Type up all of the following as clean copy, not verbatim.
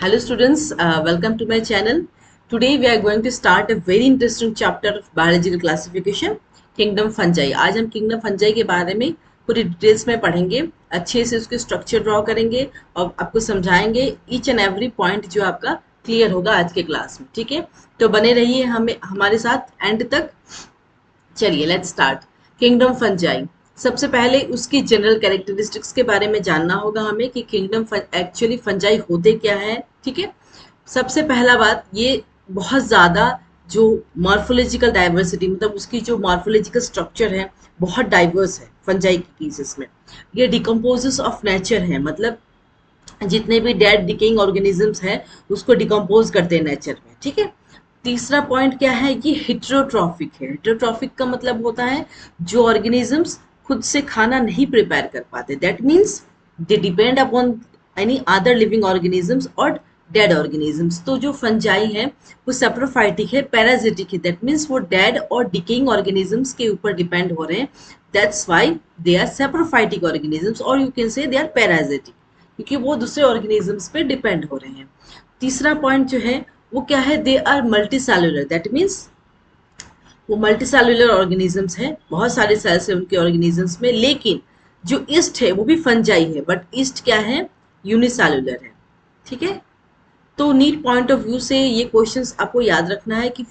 Hello students, welcome to my channel. Today we are going to start a very interesting chapter of biological classification, Kingdom Fungi. आज हम Kingdom Fungi के बारे में पूरी details में पढ़ेंगे, अच्छे से उसके स्ट्रक्चर ड्रॉ करेंगे और आपको समझाएंगे ईच एंड एवरी पॉइंट जो आपका क्लियर होगा आज के क्लास में. ठीक है, तो बने रहिए हमारे साथ एंड तक. चलिए लेट्स स्टार्ट. किंगडम फंजाई, सबसे पहले उसकी जनरल कैरेक्टरिस्टिक्स के बारे में जानना होगा हमें कि किंगडम एक्चुअली फंजाई होते क्या है. ठीक है, सबसे पहला बात ये बहुत ज़्यादा जो मॉर्फोलॉजिकल डाइवर्सिटी मतलब उसकी जो मॉर्फोलॉजिकल स्ट्रक्चर है बहुत डाइवर्स है फंजाई के केसेस में. ये डिकम्पोजेस ऑफ नेचर है, मतलब जितने भी डेड डिकेइंग ऑर्गेनिजम्स हैं उसको डिकम्पोज करते हैं नेचर में. ठीक है, तीसरा पॉइंट क्या है, ये हिट्रोट्रॉफिक है. हिट्रोट्रॉफिक का मतलब होता है जो ऑर्गेनिजम्स खुद से खाना नहीं प्रिपेयर कर पाते, that means they depend upon any other living organisms और डेड ऑर्गेनिजम्स. तो जो फंजाई है वो सेप्रोफाइटिक है, पैराजिटिक है, दैट मीन्स वो डेड और डिकेइंग ऑर्गेनिजम्स के ऊपर डिपेंड हो रहे हैं. That's why they are saprophytic organisms और you can say they are पैराजिटिक, क्योंकि वो दूसरे ऑर्गेनिजम्स पे डिपेंड हो रहे हैं. तीसरा पॉइंट जो है वो क्या है, they are multicellular, that means वो मल्टी सेलुलर ऑर्गेनिजम्स हैं, बहुत सारे सेल्स हैं उनके ऑर्गेनिजम्स में. लेकिन जो ईस्ट है वो भी फंजाई है, बट ईस्ट क्या है, यूनिसेलुलर है. ठीक है, तो नीट पॉइंट ऑफ व्यू से ये क्वेश्चंस आपको याद रखना है कि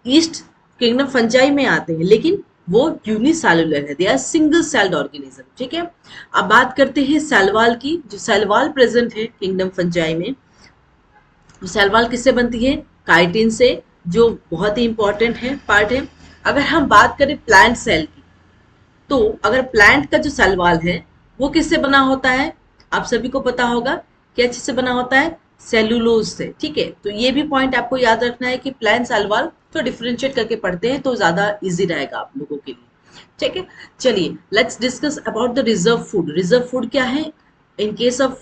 ईस्ट किंगडम फंजाई में आते हैं लेकिन वो यूनिसेलुलर है, they are single celled organism. ठीक है, अब बात करते हैं सेलवाल की. जो सेलवाल प्रेजेंट है किंगडम फंजाई में, सेलवाल किससे बनती है, काइटिन से, जो बहुत ही इंपॉर्टेंट है पार्ट है. अगर हम बात करें प्लांट सेल की, तो अगर प्लांट का जो सेलवाल है वो किससे बना होता है, आप सभी को पता होगा क्या चीज से बना होता है, सेलुलोज से. ठीक है, तो ये भी पॉइंट आपको याद रखना है कि प्लांट सेलवाल तो डिफरेंशिएट करके पढ़ते हैं तो ज्यादा इजी रहेगा आप लोगों के लिए. ठीक है, चलिए let's discuss about the reserve food. Reserve food क्या है इन केस ऑफ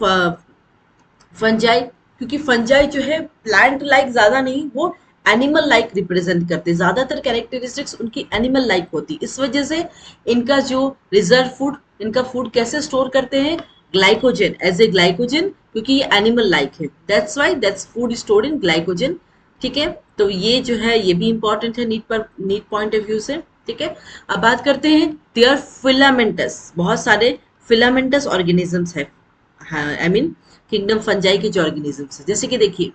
फंजाई, क्योंकि फंजाई जो है प्लांट लाइक ज्यादा नहीं, वो एनिमल लाइक रिप्रेजेंट करते हैं, ज्यादातर कैरेक्टरिस्टिक्स उनकी एनिमल लाइक होती. इस वजह से इनका जो रिजर्व फूड, इनका फूड कैसे स्टोर करते हैं, ग्लाइकोजन, एज ए ग्लाइकोजन, क्योंकि ये एनिमल लाइक है. That's why that's food stored in glycogen. ठीक है, तो ये जो है ये भी इंपॉर्टेंट है नीट पॉइंट ऑफ व्यू से. ठीक है, अब बात करते हैं देयर फिलामेंटस, बहुत सारे फिलामेंटस ऑर्गेनिजम्स है, आई मीन किंगडम फंजाई के जो ऑर्गेनिजम्स है. जैसे कि देखिए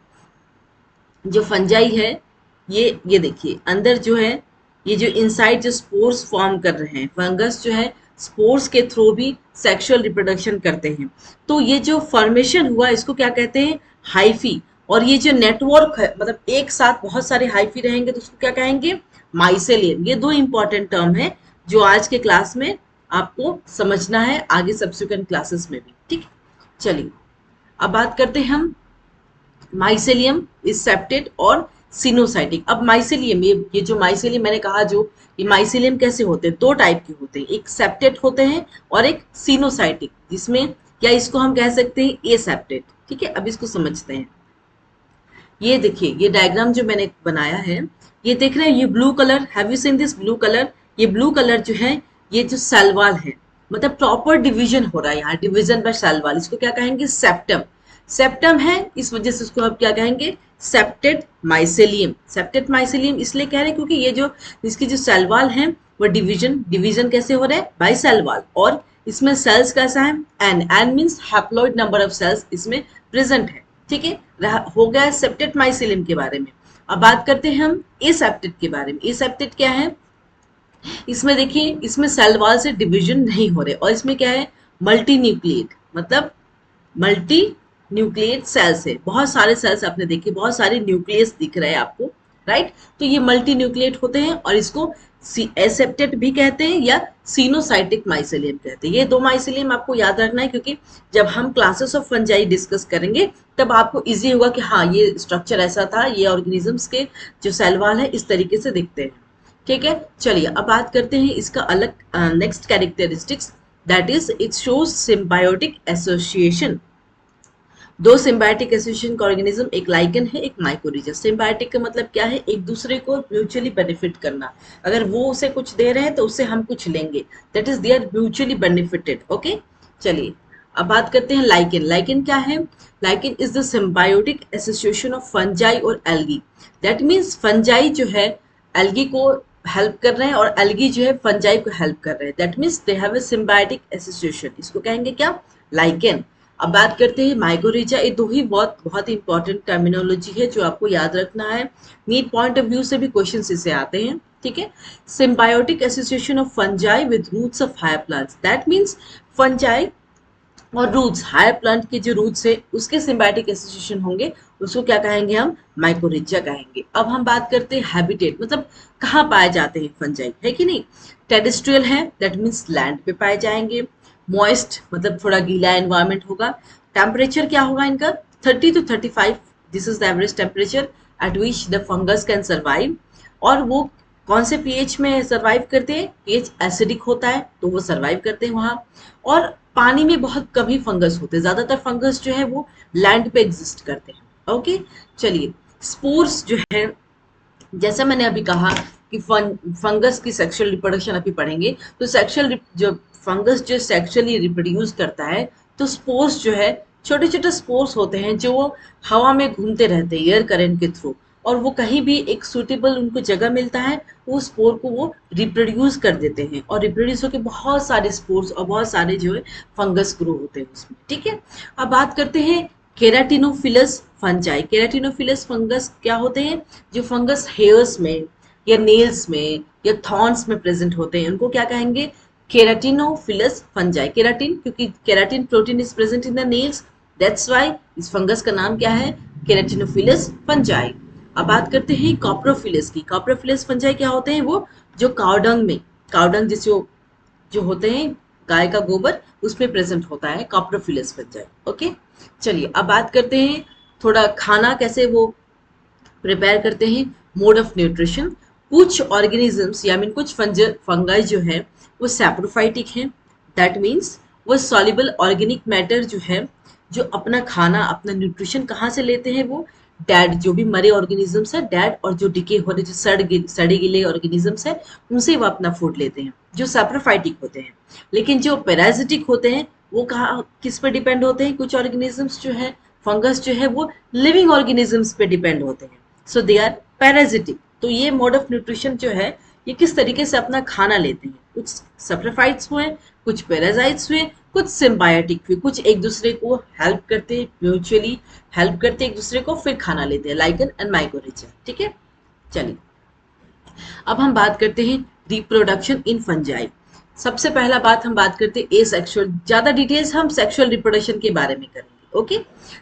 जो फंजाई है ये देखिए अंदर जो है, ये जो इनसाइड जो स्पोर्स फॉर्म कर रहे हैं, फंगस जो है स्पोर्स के थ्रू भी सेक्सुअल रिप्रोडक्शन करते हैं. तो ये जो फॉर्मेशन हुआ इसको क्या कहते हैं, हाइफी. और ये जो नेटवर्क है, मतलब एक साथ बहुत सारे हाइफी रहेंगे तो उसको क्या कहेंगे, माइसेलियम. ये दो इंपॉर्टेंट टर्म है जो आज के क्लास में आपको समझना है, आगे सब्सिक्वेंट क्लासेस में भी. ठीक, चलिए अब बात करते हैं हम माइसेलियम इज सेप्टेड और सिनोसाइटिक. अब माइसेलियम, ये जो माइसेलियम मैंने कहा, जो ये माइसेलियम कैसे होते हैं, दो टाइप के होते हैं, एक सेप्टेड होते हैं और एक सिनोसाइटिक, जिसमें क्या इसको हम कह सकते हैं ए सेप्टेड. ठीक है, अब इसको समझते हैं. ये देखिए ये डायग्राम जो मैंने बनाया है, ये देख रहे हैं, ये blue colour, have you seen this blue colour, ये ब्लू कलर जो है ये जो सेलवाल है, मतलब प्रॉपर डिवीजन हो रहा है यहाँ, डिवीजन बाय सेलवाल, इसको क्या कहेंगे, सेप्टम. सेप्टम है इस वजह से उसको हम क्या कहेंगे, सेप्टेड माइसेलियम. सेप्टेड माइसेलियम इसलिए कह रहे हैं क्योंकि ये जो इसकी जो सेलवाल है वो डिवीजन कैसे हो रहा है, बाय सेलवाल. और इसमें सेल्स कैसा है, n means haploid number of cells इसमें प्रेजेंट है. ठीक है, हो गया सेप्टेड माइसेलियम के बारे में. अब बात करते हैं हम एसेप्टेड के बारे में. एसेप्टेड क्या है, इसमें देखिए इसमें सेल वॉल से डिवीजन नहीं हो रहे और इसमें क्या है, मल्टी न्यूक्लिएट, मतलब मल्टी न्यूक्लिएट सेल्स है, बहुत सारे सेल्स आपने देखे, बहुत सारे न्यूक्लियस दिख रहे हैं आपको, राइट. तो ये मल्टी न्यूक्लिएट होते हैं और इसको एसेप्टेड भी कहते हैं या सिनोसाइटिक माइसेलियम कहते हैं. ये दो माइसेलियम आपको याद रखना है क्योंकि जब हम क्लासेस ऑफ फंजाई डिस्कस करेंगे तब आपको इजी होगा कि हाँ ये स्ट्रक्चर ऐसा था, ये ऑर्गेनिजम्स के जो सेल वॉल है इस तरीके से दिखते हैं. ठीक है, चलिए अब बात करते हैं इसका अलग next characteristics, that is it shows symbiotic association. दो सिम्बायोटिक एसोसिएशन का ऑर्गेनिज्म, एक लाइकन है एक माइकोरिजा. सिम्बायोटिक का मतलब क्या है, एक दूसरे को म्यूचुअली बेनिफिट करना, अगर वो उसे कुछ दे रहे हैं तो उससे हम कुछ लेंगे, that is they are mutually benefited. Okay, चलिए अब बात करते हैं लाइकेन। लाइकेन क्या है? Lichen is the symbiotic association of fungi और एल्गी। दैट मीन्स फंजाई जो है एल्गी को हेल्प कर रहे हैं और एल्गी जो है फंजाई को हेल्प कर रहे हैं। That means they have a symbiotic association, इसको कहेंगे क्या? लाइकेन। अब बात करते हैं माइकोरिजा। ये दो ही बहुत बहुत इंपॉर्टेंट टर्मिनोलॉजी है जो आपको याद रखना है। नीट पॉइंट ऑफ व्यू से भी क्वेश्चन इससे आते हैं, ठीक है। Symbiotic association of fungi with roots of higher plants. That means fungi और रूट्स, हायर प्लांट के जो रूट्स है उसके सिम्बायोटिक एसोसिएशन होंगे, उसको क्या कहेंगे? हम माइकोरिजा कहेंगे। अब हम बात करते हैं हैबिटेट, मतलब कहाँ पाए जाते हैं फंजाई, है कि नहीं? टेरेस्ट्रियल है, दैट मीन्स लैंड पे पाए जाएंगे। मॉइस्ट मतलब थोड़ा गीला एनवायरमेंट होगा। टेम्परेचर क्या होगा इनका? 30 to 35, this is the average temperature at which the fungus can survive. और वो कौन से पीएच में सर्वाइव करते हैं? पीएच एसिडिक होता है तो वो सर्वाइव करते हैं वहाँ। और पानी में बहुत कम ही फंगस होते हैं, ज्यादातर फंगस जो है वो लैंड पे एग्जिस्ट करते हैं। ओके, चलिए। स्पोर्स जो है, जैसे मैंने अभी कहा कि फंगस की सेक्सुअल रिप्रोडक्शन अभी पढ़ेंगे, तो जो फंगस जो सेक्सुअली रिप्रोड्यूस करता है, तो स्पोर्स जो है छोटे छोटे स्पोर्स होते हैं जो हवा में घूमते रहते हैं एयर करंट के थ्रू, और वो कहीं भी एक सूटेबल उनको जगह मिलता है, वो स्पोर को वो रिप्रोड्यूस कर देते हैं और रिप्रोड्यूस होकर बहुत सारे स्पोर्स और बहुत सारे जो है फंगस ग्रो होते हैं उसमें, ठीक है। अब बात करते हैं केराटिनोफिलस फंजाई। केराटिनोफिलस फंगस क्या होते हैं? जो फंगस हेयर्स में या नेल्स में या थॉर्न्स में प्रेजेंट होते हैं उनको क्या कहेंगे? केराटिनोफिलस फंजाई। केराटिन, क्योंकि keratin protein is present in the nails, that's why इस फंगस का नाम क्या है? केराटिनोफिलस फंजाई। अब बात करते हैं कॉप्रोफिलस की। कॉप्रोफिलस फंजाई क्या होते हैं? वो जो काउडंग में, काउडंग जिस जो होते हैं गाय का गोबर, उसमें प्रेजेंट होता है कॉप्रोफिलस फंजाई। ओके, चलिए अब बात करते हैं थोड़ा खाना कैसे वो प्रिपेयर करते हैं। Mode of nutrition. कुछ ऑर्गेनिजम्स या मीन कुछ फंगाई जो है वो सैप्रोफाइटिक हैं। दैट मीन्स वो सॉल्युबल ऑर्गेनिक मैटर जो है, जो अपना खाना अपना न्यूट्रिशन कहाँ से लेते हैं? वो डैड, जो भी मरे ऑर्गेनिजम्स है डैड, और जो डिके हो रहे जो सड़े गिले ऑर्गेनिजम्स है उनसे वो अपना फूड लेते हैं, जो सैप्रोफाइटिक होते हैं। लेकिन जो पैरासिटिक होते हैं वो कहाँ किस पर डिपेंड होते हैं? कुछ ऑर्गेनिजम्स जो है फंगस जो है वो लिविंग ऑर्गेनिजम्स पे डिपेंड होते हैं, सो दे आर पैरासिटिक। तो ये मोड ऑफ न्यूट्रिशन जो है ये किस तरीके से अपना खाना लेते हैं? कुछ सैप्रोफाइट्स हुए, कुछ पैरासाइट्स हुए, कुछ सिम्बायोटिक हुए, कुछ एक दूसरे को हेल्प करते हैं, म्यूचुअली हेल्प करते हैं एक दूसरे को, फिर खाना लेते हैं, लाइकेन एंड माइकोरिजा, ठीक है। चलिए अब हम बात करते हैं रिप्रोडक्शन इन फंजाई। सबसे पहला बात हम बात करते हैं एसेक्सुअल, ज्यादा डिटेल्स हम सेक्सुअल रिप्रोडक्शन के बारे में करेंगे। ओके,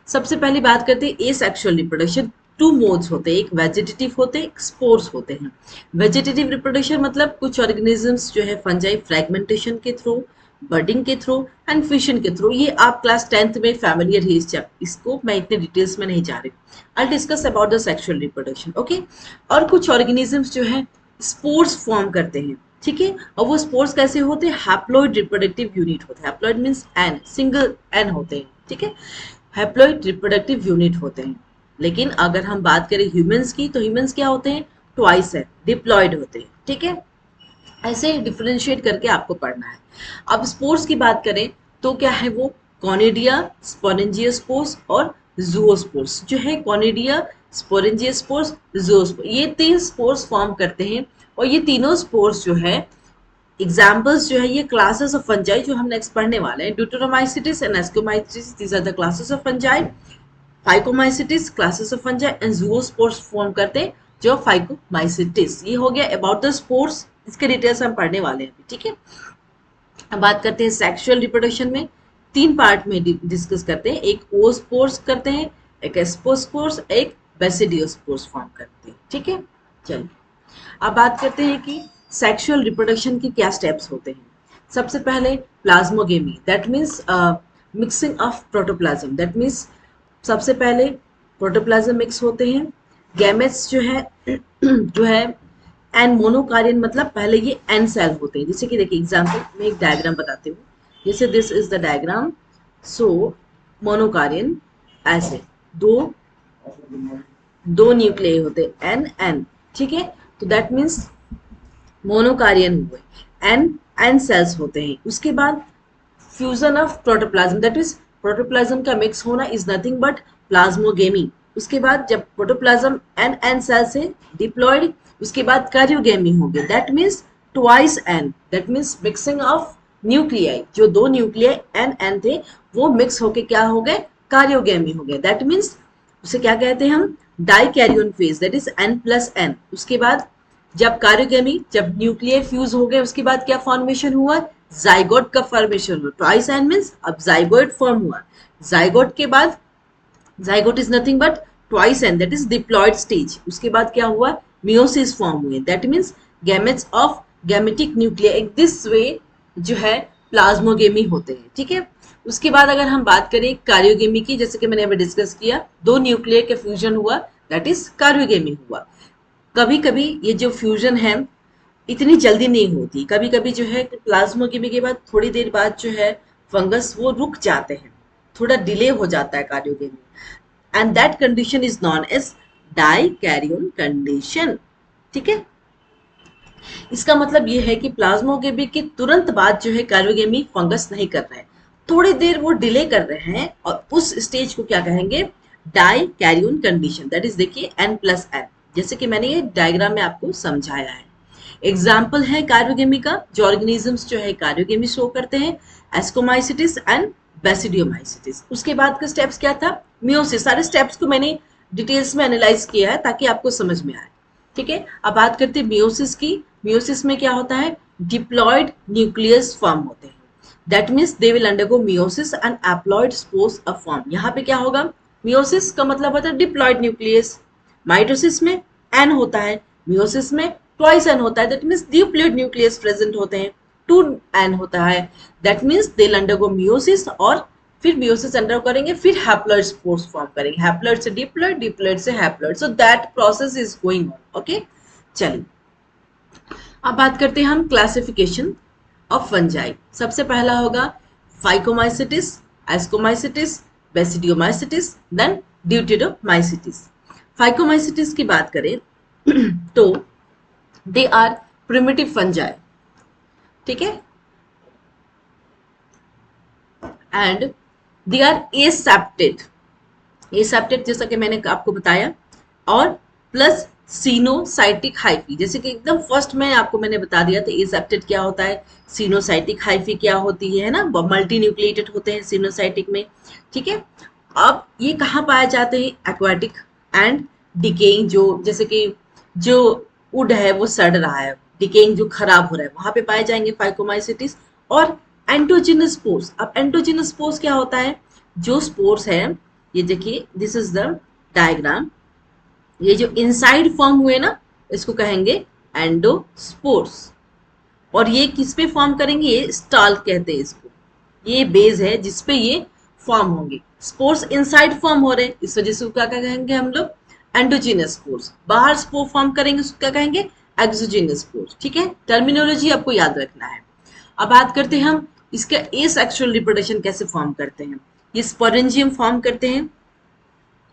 सबसे पहली बात करते हैं एसेक्सुअल रिप्रोडक्शन। टू मोड्स होते हैं, एक वेजिटेटिव होते हैं, एक स्पोर्स होते हैं। वेजिटेटिव रिप्रोडक्शन मतलब कुछ ऑर्गेनिजम्स जो है फंजाई फ्रैगमेंटेशन के थ्रू, बर्डिंग के थ्रू एंड फिशन के थ्रू, ये आप क्लास 10th में फैमिलियर है इसको मैं इतने डिटेल्स में नहीं जा रही। I discuss about the sexual reproduction. Okay, और कुछ ऑर्गेनिजम्स जो है स्पोर्स फॉर्म करते हैं, ठीक है। और वो स्पोर्स कैसे होते हैं? हैप्लॉइड रिप्रोडक्टिव यूनिट होते हैं। Haploid means n, single n होते हैं, ठीक है। हैप्लॉइड रिप्रोडक्टिव यूनिट होते हैं। लेकिन अगर हम बात करें ह्यूमंस की, तो ह्यूमंस क्या होते हैं? ट्वाइस है, डिप्लॉइड होते हैं, ठीक है। ऐसे डिफरेंशिएट करके आपको पढ़ना है। अब स्पोर्स की बात करें तो क्या है वो? कॉनिडिया, स्पोरेंजियोस्पोर्स और ज़ूओस्पोर्स। जो है कॉनिडिया, स्पोरेंजियोस्पोर्स, ज़ूओस्पोर्स, ये 3 स्पोर्स फॉर्म करते हैं। और ये तीनों स्पोर्स जो है एग्जाम्पल्स जो है ये क्लासेस ऑफ फंजाई जो हम नेक्स्ट पढ़ने वाले हैं। Deuteromycetes and ascomycetes, these are the classes of fungi. Phycomycetes classes of fungi and zoospores form करते हैं जो फाइकोमाइसिटिस। ये हो गया अबाउट द स्पोर्स, इसके डिटेल्स हम पढ़ने वाले हैं, ठीक है। अब बात करते हैं सेक्सुअल रिप्रोडक्शन में, 3 पार्ट में डिस्कस करते हैं। एक ओस्पोर्स करते हैं, एक एस्पोस्पोर्स, एक बेसिडियोस्पोर्स फॉर्म करते हैं, ठीक है। चलिए अब बात करते हैं कि सेक्सुअल रिप्रोडक्शन के क्या स्टेप्स होते हैं। सबसे पहले plasmogamy, that means mixing of protoplasm. That means सबसे पहले प्रोटोप्लाज्म मिक्स होते हैं। गैमेट्स जो है जो है एन मोनोकारियन, मतलब पहले ये एन सेल होते हैं। जैसे कि देखिए एग्जांपल में एक डायग्राम बताती हूँ। जैसे दिस इज द डायग्राम। सो मोनोकारियन, ऐसे दो न्यूक्लियाई होते हैं, एन एन, ठीक है। तो दैट मीन्स मोनोकारियन हुए, एन एन सेल्स होते हैं। उसके बाद fusion of protoplasm, that is protoplasm का मिक्स होना इज नथिंग बट प्लाज्मोगेमी। उसके बाद जब प्रोटोप्लाज्म एन सेल से डिप्लॉयड, उसके बाद कार्योगेमी हो गया, that means twice n, that means mixing of nuclei, जो दो न्यूक्लियाई एन थे वो मिक्स होके क्या हो गए, कार्योगेमी हो गया, दैट मीन्स उसे क्या कहते हैं हम, dikaryon phase, that is n+n। उसके बाद जब कार्योगेमी, जब न्यूक्लियर फ्यूज हो गए, उसके बाद क्या फॉर्मेशन हुआ, जाइगोट का फॉर्मेशन हुआ, ट्वाइस एन मीन्स अब जाइगोट फॉर्म हुआ, जाइगोट के बाद zygote is nothing but twice n, that is diploid stage. उसके बाद क्या हुआ, मियोसिस फॉर्म हुए, that means gametes of gametic nuclear, this way जो है प्लाज्मोगेमी होते हैं, ठीक है। उसके बाद अगर हम बात करें कार्योगेमी की, जैसे कि मैंने अभी डिस्कस किया, दो न्यूक्लियर का फ्यूजन हुआ, दैट इज कार्योगेमी हुआ। कभी कभी ये जो फ्यूजन है इतनी जल्दी नहीं होती, कभी कभी जो है प्लाज्मोगेमी के बाद थोड़ी देर बाद जो है फंगस वो रुक जाते हैं, थोड़ा डिले हो जाता है karyogamy, and that condition is known as dikaryon condition, ठीक है। इसका मतलब ये है कि प्लाज्मोगेमी के तुरंत बाद जो है कार्योगेमी फंगस नहीं कर रहे हैं, थोड़ी देर वो डिले कर रहे हैं, और उस स्टेज को क्या कहेंगे, डाइकैरियोन कंडीशन, दैट इज देखिए n+n, जैसे कि मैंने ये डायग्राम में आपको समझाया है। एग्जाम्पल है कार्योगेमी का, जो ऑर्गेनिजम्स जो है कार्योगेमी शो करते हैं, एस्कोमाइसिटिस एंड बेसिडियोमाइसिटिस। उसके बाद का स्टेप्स क्या था, मियोसिस। सारे स्टेप्स को मैंने डिटेल्स में एनालाइज किया है ताकि आपको समझ में आए, ठीक है। अब बात करते हैं मियोसिस की। मियोसिस में क्या होता है, डिप्लॉयड न्यूक्लियस फॉर्म होते हैं, that means they will undergo meiosis and haploid spores a form. यहाँ पे क्या होगा, मियोसिस का मतलब होता है डिप्लॉयड न्यूक्लियस, माइटोसिस में एन होता है, मियोसिस में ट्वाइस एन होता है, that means diploid nucleus present होते हैं, 2n होता है, that means they will undergo meiosis, और फिर मियोसिस अंडर करेंगे, फिर हैप्लॉइड स्पोर्स फॉर्म करेंगे, हैप्लॉइड से डिप्लॉइड, डिप्लॉइड से haploid, so that process is going on, okay. चलिए अब बात करते हैं हम क्लासिफिकेशन ऑफ फंजाई। सबसे पहला होगा phycomycetes, ascomycetes, basidiomycetes, then deuteromycetes. Phycomycetes की बात करें तो दे आर प्रिमिटिव फंजाई, ठीक है, एंड दे आर एसेप्टेड, एसेप्टेड जैसा कि मैंने आपको बताया, और प्लस सीनोसाइटिक हाइफी, जैसे कि एकदम फर्स्ट में आपको मैंने बता दिया था एसेप्टेड क्या होता है, सीनोसाइटिक हाइफी क्या होती है ना, मल्टी न्यूक्लिएटेड होते हैं सीनोसाइटिक में, ठीक है। अब ये कहाँ पाए जाते हैं, एक्वाटिक एंड डिकेइंग, जो जैसे कि जो वुड है वो सड़ रहा है, डिकेइंग जो खराब हो रहा है, वहां पे पाए जाएंगे फाइकोमाइसिटिस। और एंटोजिनस स्पोर्स, अब एंटोजिनस स्पोर्स क्या होता है, जो स्पोर्स है, ये देखिए दिस इज द डायग्राम, ये जो इनसाइड फॉर्म हुए ना इसको कहेंगे एंडोस्पोर्स, और ये किस पे फॉर्म करेंगे, ये स्टाल कहते हैं इसको, ये बेस है जिसपे ये फॉर्म होंगे, स्पोर्स इनसाइड फॉर्म हो रहे हैं, इस वजह से क्या कहेंगे हम लोग, एंडोजीनस स्पोर्स। बाहर स्पोर फॉर्म करेंगे उसको क्या कहेंगे, एक्सोजीनस स्पोर्स, ठीक है। टर्मिनोलॉजी आपको याद रखना है। अब बात करते हैं हम इसका एसेक्सुअल रिप्रोडक्शन कैसे फॉर्म करते हैं, ये स्पोरेंजियम फॉर्म करते हैं,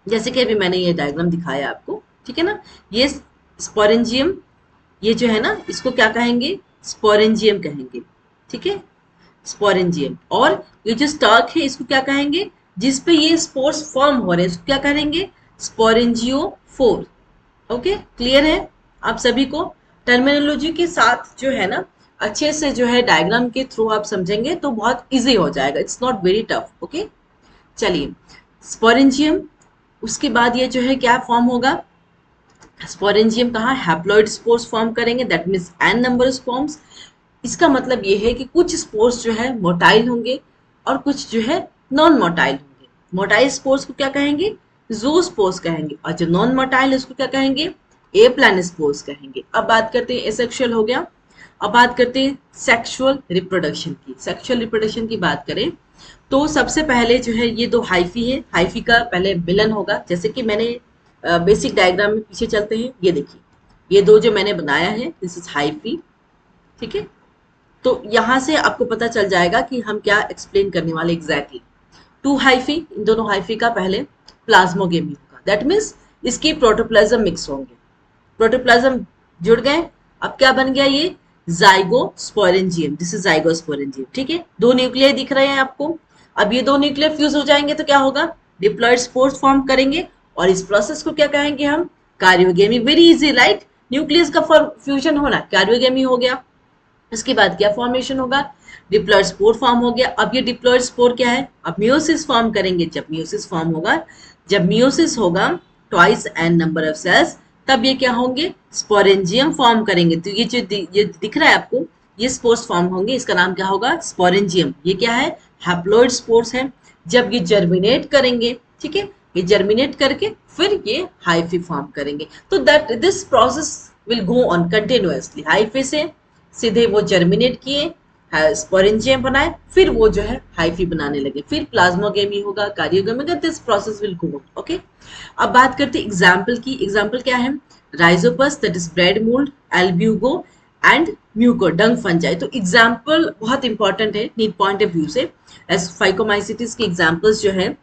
जैसे कि अभी मैंने ये डायग्राम दिखाया आपको, ठीक है ना, ये स्पोरेंजियम, ये जो है ना इसको क्या कहेंगे, स्पोरेंजियम कहेंगे, ठीक है, स्पोरेंजियम। और ये जो स्टॉक है इसको क्या कहेंगे, जिसपे ये स्पोर्स फॉर्म हो रहे हैं इसको क्या कहेंगे, स्पोरेंजियोफोर, ओके, क्लियर है आप सभी को। टर्मिनोलॉजी के साथ जो है ना अच्छे से जो है डायग्राम के थ्रू आप समझेंगे तो बहुत इजी हो जाएगा, it's not very tough, okay. चलिए स्पोरेंजियम, उसके बाद ये जो है क्या फॉर्म होगा, स्पोरेंजियम कहाँ, हैप्लॉइड स्पोर्स फॉर्म करेंगे, that means n number of sperms. इसका मतलब ये है कि कुछ स्पोर्स जो है मोटाइल होंगे और कुछ जो है नॉन मोटाइल होंगे। मोटाइल स्पोर्स को क्या कहेंगे, ज़ूस्पोर्स कहेंगे, और जो नॉन मोटाइल उसको क्या कहेंगे, ए प्लान स्पोर्स कहेंगे। अब बात करते हैं एसेक्सुअल हो गया। अब बात करते हैं सेक्सुअल रिप्रोडक्शन की। सेक्सुअल रिप्रोडक्शन की बात करें तो सबसे पहले जो है ये दो हाइफी है, हाइफी का पहले मिलन होगा, जैसे कि मैंने बेसिक डायग्राम में पीछे चलते हैं, ये देखिए ये दो जो मैंने बनाया है दिस इज हाइफी, ठीक है। तो यहाँ से आपको पता चल जाएगा कि हम क्या एक्सप्लेन करने वाले एग्जैक्टली। टू हाइफी, इन दोनों हाइफी का पहले प्लाज्मोगेमी होगा, दैट मीन्स इसकी प्रोटोप्लाज्म मिक्स होंगे, प्रोटोप्लाज्म जुड़ गए, अब क्या बन गया, ये जाइगोस्पोरेंजियम, दिस इज जाइगोस्पोरेंजियम। ठीक है, दो न्यूक्लियाई दिख रहे हैं आपको। अब ये दो न्यूक्लियर फ्यूज हो जाएंगे तो क्या होगा, डिप्लॉयड स्पोर्स फॉर्म करेंगे, और इस प्रोसेस को क्या कहेंगे हम, कार्योगेमी। वेरी इजी राइट, न्यूक्लियस का फ्यूजन होना कार्योगेमी हो गया। इसके बाद क्या फॉर्मेशन होगा, डिप्लॉयड स्पोर फॉर्म हो गया। अब ये डिप्लॉयड स्पोर क्या है, अब मियोसिस फॉर्म करेंगे। जब मियोसिस फॉर्म होगा, जब मियोसिस होगा twice n number of cells, तब ये क्या होंगे, स्पोरेंजियम फॉर्म करेंगे। तो ये जो ये दिख रहा है आपको, ये स्पोर्स फॉर्म होंगे, इसका नाम क्या होगा, स्पोरेंजियम। ये क्या है, हैप्लॉइड स्पोर्स है। जब ये जर्मिनेट करेंगे, ठीक है, ये जर्मिनेट करके फिर ये हाइफी फॉर्म करेंगे। तो that this process will go on continuously. Hyphae से सीधे वो जर्मिनेट किए, स्पोरेंजियम बनाए, फिर वो जो है हाइफी बनाने लगे, फिर प्लाज्मोगेमी होगा, कार्योगेमी होगा। This process will go okay. अब बात करते हैं एग्जाम्पल की। एग्जाम्पल क्या है, rhizopus that is bread mould, albugo and mucor dung fungi. तो एग्जाम्पल बहुत इंपॉर्टेंट है नीड पॉइंट ऑफ व्यू से। एज फाइकोमाइसिटिस के एग्जाम्पल्स जो है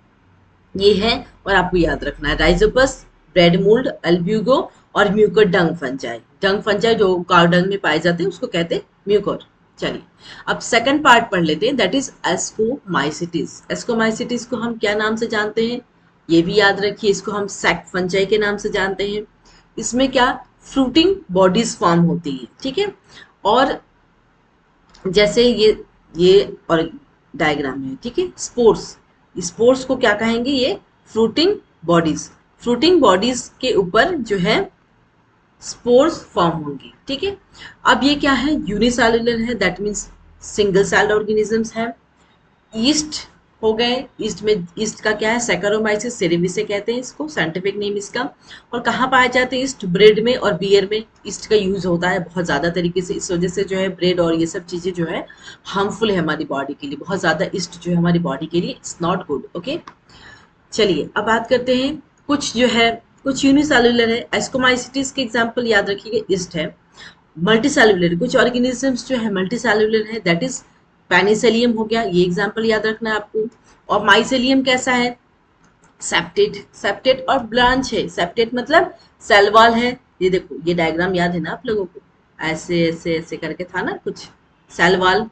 ये है, और आपको याद रखना है, राइजोपस, ब्रेड मोल्ड, एल्ब्यूगो और mucor dung fungi. Dung fungi जो काउ डंग में पाए जाते हैं उसको कहते हैं म्यूकोर। चलिए अब सेकंड पार्ट पढ़ लेते हैं, दैट इज एस्कोमाइसिटिस। एस्कोमाइसिटिस को हम क्या नाम से जानते हैं, ये भी याद रखिए, इसको हम सैक फंजाई के नाम से जानते हैं। इसमें क्या, फ्रूटिंग बॉडीज फॉर्म होती है, ठीक है। और जैसे ये और डायग्राम है, ठीक है, स्पोर्स, स्पोर्स को क्या कहेंगे, ये फ्रूटिंग बॉडीज। फ्रूटिंग बॉडीज के ऊपर जो है स्पोर्स फॉर्म होंगे, ठीक है। अब ये क्या है, यूनिसेलुलर है, that means single celled organisms है। ईस्ट हो गए, ईस्ट में, ईस्ट का क्या है, सैकरोमाइसिस सेरेविसे कहते हैं इसको, साइंटिफिक नेम इसका। और कहाँ पाए जाते हैं ईस्ट, ब्रेड में और बियर में ईस्ट का यूज होता है बहुत ज़्यादा तरीके से। इस वजह से जो है ब्रेड और ये सब चीज़ें जो है हार्मफुल है हमारी बॉडी के लिए, बहुत ज़्यादा ईस्ट जो है हमारी बॉडी के लिए इट्स नॉट गुड ओके। चलिए अब बात करते हैं, कुछ जो है कुछ यूनिसेलुलर है। एस्कोमाइसिटिस के एग्जाम्पल याद रखिएगा, ईस्ट है। मल्टी सेलुलर, कुछ ऑर्गेनिजम्स जो है मल्टी सेलुलर है, दैट इज पेनिसिलियम हो गया, ये एग्जाम्पल याद रखना है आपको। और माइसेलियम कैसा है, सेप्टेट, सेप्टेट और ब्रांच है। सेप्टेट मतलब सेल वॉल है, ये देखो ये डायग्राम याद है ना आप लोगों को, ऐसे ऐसे ऐसे करके था ना कुछ, सेल वॉल,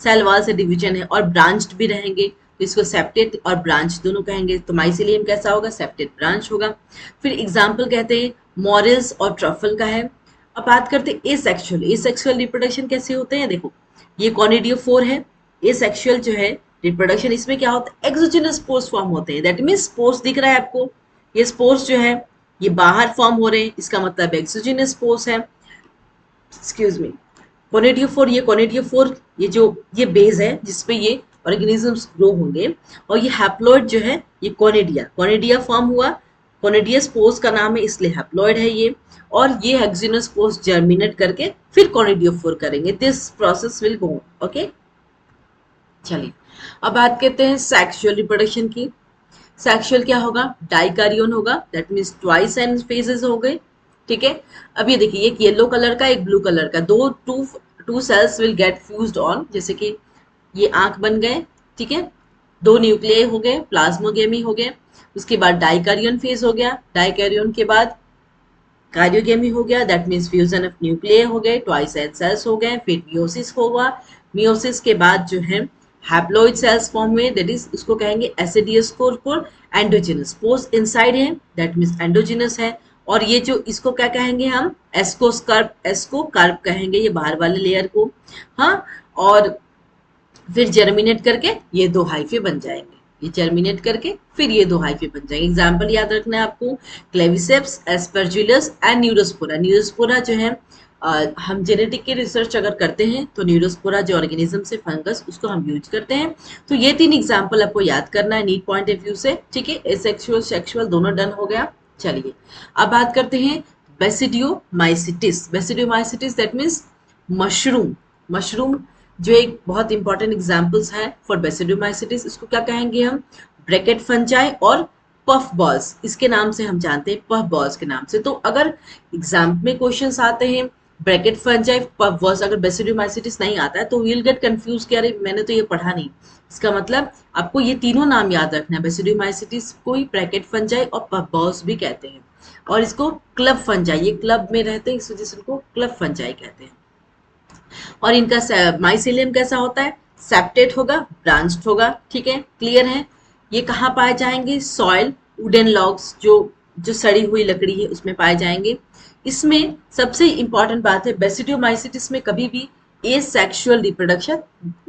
सेल वॉल से डिवीजन है। और ब्रांच्ड भी रहेंगे, तो इसको सेप्टेट और ब्रांच दोनों कहेंगे। तो माइसेलियम कैसा होगा, सेप्टेट ब्रांच होगा। फिर एग्जाम्पल कहते हैं मॉरल्स और ट्रफल का है। अब बात करते हैं एसेक्सुअल। एसेक्सुअल रिप्रोडक्शन कैसे होते हैं, देखो ये कॉनिडियोफोर है। एसेक्सुअल जो है रिप्रोडक्शन, इसमें क्या होता है, एक्सोजेनस स्पोर्स फॉर्म होते हैं। दैट मीन्स स्पोर्स दिख रहा है आपको, ये स्पोर्स जो है ये बाहर फॉर्म हो रहे हैं, इसका मतलब एक्सोजेनस स्पोर्स है। एक्सक्यूज मी, कोनिडियोफोर, ये कोनिडियोफोर, ये जो ये बेस है जिसपे ये ऑर्गेनिजम्स ग्रो होंगे। और ये हैप्लॉइड जो है ये कोनिडिया, कोनिडिया फॉर्म हुआ, कोनिडिया स्पोर्स का नाम है इसलिए हैप्लॉइड है ये। और ये हेक्सिनस स्पोर्स जर्मिनेट करके फिर कोनिडियोफोर करेंगे। This process will go okay. चलिए अब बात करते हैं सेक्सुअल रिप्रोडक्शन की। सेक्सुअल क्या होगा, डाइकारियन होगा, that means twice n phases हो गए, ठीक है। अब ये देखिए एक येलो कलर का एक ब्लू कलर का, दो two cells will get fused on, जैसे कि ये आंख बन गए, ठीक है, दो न्यूक्लियाई हो गए, प्लाज्मोगेमी हो गए। उसके बाद डाइकारियन फेज हो गया, डाइकारियन के बाद कार्योगेमी हो गया, that means fusion of nuclear हो गए, ट्वाइस एन सेल्स हो गए। फिर मियोसिस होगा, मियोसिस के बाद जो है हैप्लॉइड सेल्स फॉर्म हुए, दैट इज उसको कहेंगे एसिडियस कोर, एंडोजिनस पोस्ट इनसाइड है, दैट मीन्स एंडोजिनस है। और ये जो इसको क्या कहेंगे हम, एस्कोकार्प कहेंगे ये बाहर वाले लेयर को, हाँ। और फिर जर्मिनेट करके ये दो हाइफे बन जाएंगे, ये जर्मिनेट करके फिर ये दो हाइफे बन जाएंगे। एग्जाम्पल याद रखना है आपको, क्लेविसेप्स, एस्परजुलस एंड न्यूरोस्पोरा। न्यूरोस्पोरा जो है हम जेनेटिक की रिसर्च अगर करते हैं तो न्यूरोस्पोरा जो ऑर्गेनिज्म से फंगस, उसको हम यूज करते हैं। तो ये तीन एग्जाम्पल आपको याद करना है नीड पॉइंट ऑफ व्यू से, ठीक है। एसेक्सुअल सेक्सुअल दोनों डन हो गया। चलिए अब बात करते हैं basidiomycetes. Basidiomycetes that means mushroom. Mushroom जो एक बहुत इंपॉर्टेंट एग्जाम्पल्स है फॉर बेसिडियोमाइसिटिस, इसको क्या कहेंगे हम, ब्रैकेट फंजाई और पफ बॉल्स, इसके नाम से हम जानते हैं, पफ बॉल्स के नाम से। तो अगर एग्जाम में क्वेश्चंस आते हैं ब्रैकेट फंजाई पफ बॉल्स, अगर बेसिडियोमाइसिटिस नहीं आता है तो विल गेट कंफ्यूज कि अरे मैंने तो ये पढ़ा नहीं। इसका मतलब आपको ये तीनों नाम याद रखना है, बेसिडियोमाइसिटिस को ही ब्रैकेट फंजाई और पफ बॉल्स भी कहते हैं। और इसको क्लब फंजाई, ये क्लब में रहते हैं इस वजह से उनको क्लब फंजाई कहते हैं। और इनका माइसेलियम कैसा होता है, सेप्टेट होगा, ब्रांच्ड होगा, ठीक है, क्लियर है। ये कहाँ पाए जाएंगे, सॉइल, वुडन लॉग्स, जो जो सड़ी हुई लकड़ी है उसमें पाए जाएंगे। इसमें सबसे इंपॉर्टेंट बात है, बेसिडियोमाइसिटिस में कभी भी ए सेक्सुअल रिप्रोडक्शन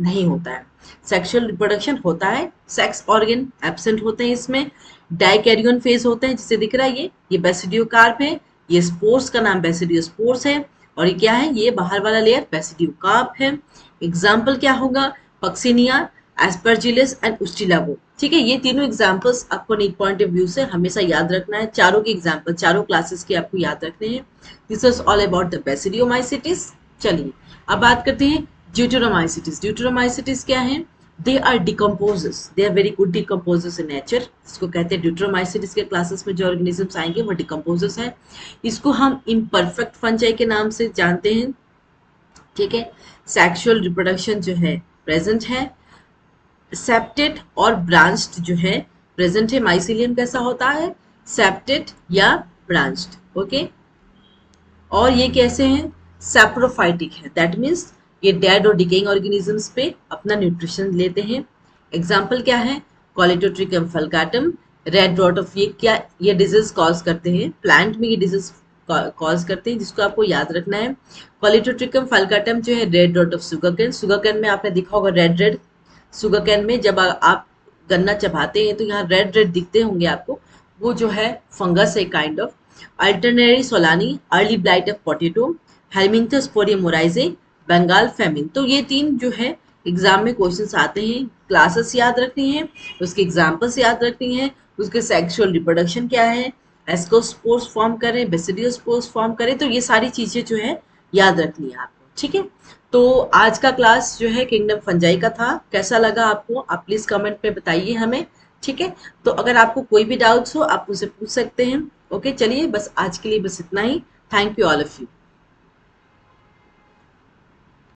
नहीं होता है। सेक्सुअल रिप्रोडक्शन होता है, सेक्स ऑर्गन एब्सेंट होते हैं इसमें, डाइकैरियन फेज होते हैं, जिसे दिख रहा है ये बेसिडियोकार्प है, ये स्पोर्स का नाम बेसिडियोस्पोर्स है, और ये क्या है, ये बाहर वाला लेयर बेसिडियोकार्प है। एग्जाम्पल क्या होगा, पक्सिनिया, एस्परजिलस एंड उस्टिलागो, ठीक है। ये तीनों एग्जाम्पल्स आपको नीट पॉइंट ऑफ व्यू से हमेशा याद रखना है, चारों के एग्जाम्पल चारों क्लासेस के आपको याद रखने हैं। This was all about the basidiomycetes. चलिए अब बात करते हैं ड्यूटेरोमाइसिटिस। ड्यूटेरोमाइसिटिस क्या है, they are decomposers, they are very good decomposers in nature, इसको कहते हैं ड्यूटेरोमाइसिटिस के क्लासेस में जो ऑर्गेनिजम्स आएंगे वो डिकम्पोजर्स हैं। इसको हम इम्परफेक्ट फंजाई के नाम से जानते हैं, ठीक है। सेक्सुअल रिप्रोडक्शन जो है प्रेजेंट है, सेप्टेट और ब्रांच्ड जो है प्रेजेंट है। माइसिलियम कैसा होता है, सेप्टेट या ब्रांच्ड, ओके। और ये कैसे हैं, सैप्रोफाइटिक है, दैट मीन्स ये डेड और डिकेइंग ऑर्गेनिजम्स पे अपना न्यूट्रिशन लेते हैं। एग्जाम्पल क्या है, कॉलेटोट्रिकम फल्काटम, रेड रॉट ऑफ, ये क्या, ये डिजीज कॉज करते हैं, प्लांट में ये डिजीज कॉज करते हैं, जिसको आपको याद रखना है। कॉलेटोट्रिकम फल्काटम जो है red rot of sugarcane, sugarcane में आपने देखा होगा रेड रेड, सुगरकेन में जब आप गन्ना चबाते हैं तो यहाँ रेड रेड दिखते होंगे आपको, वो जो है फंगस है kind of. Alternaria solani, early blight of potato, Helminthosporium oryzae, Bengal famine. तो ये तीन जो है एग्जाम में क्वेश्चंस आते हैं, क्लासेस याद रखनी है, उसके एग्जाम्पल्स याद रखनी है, उसके सेक्सुअल रिप्रोडक्शन क्या है, एस्कोस्पोर्स फॉर्म करें, बेसिडियोस्पोर्स फॉर्म करें, तो ये सारी चीजें जो है याद रखनी है आपको, ठीक है। तो आज का क्लास जो है किंगडम फंजाई का था, कैसा लगा आपको, आप प्लीज कमेंट में बताइए हमें, ठीक है। तो अगर आपको कोई भी डाउट्स हो आप मुझसे पूछ सकते हैं, ओके। चलिए बस आज के लिए बस इतना ही, thank you all of you.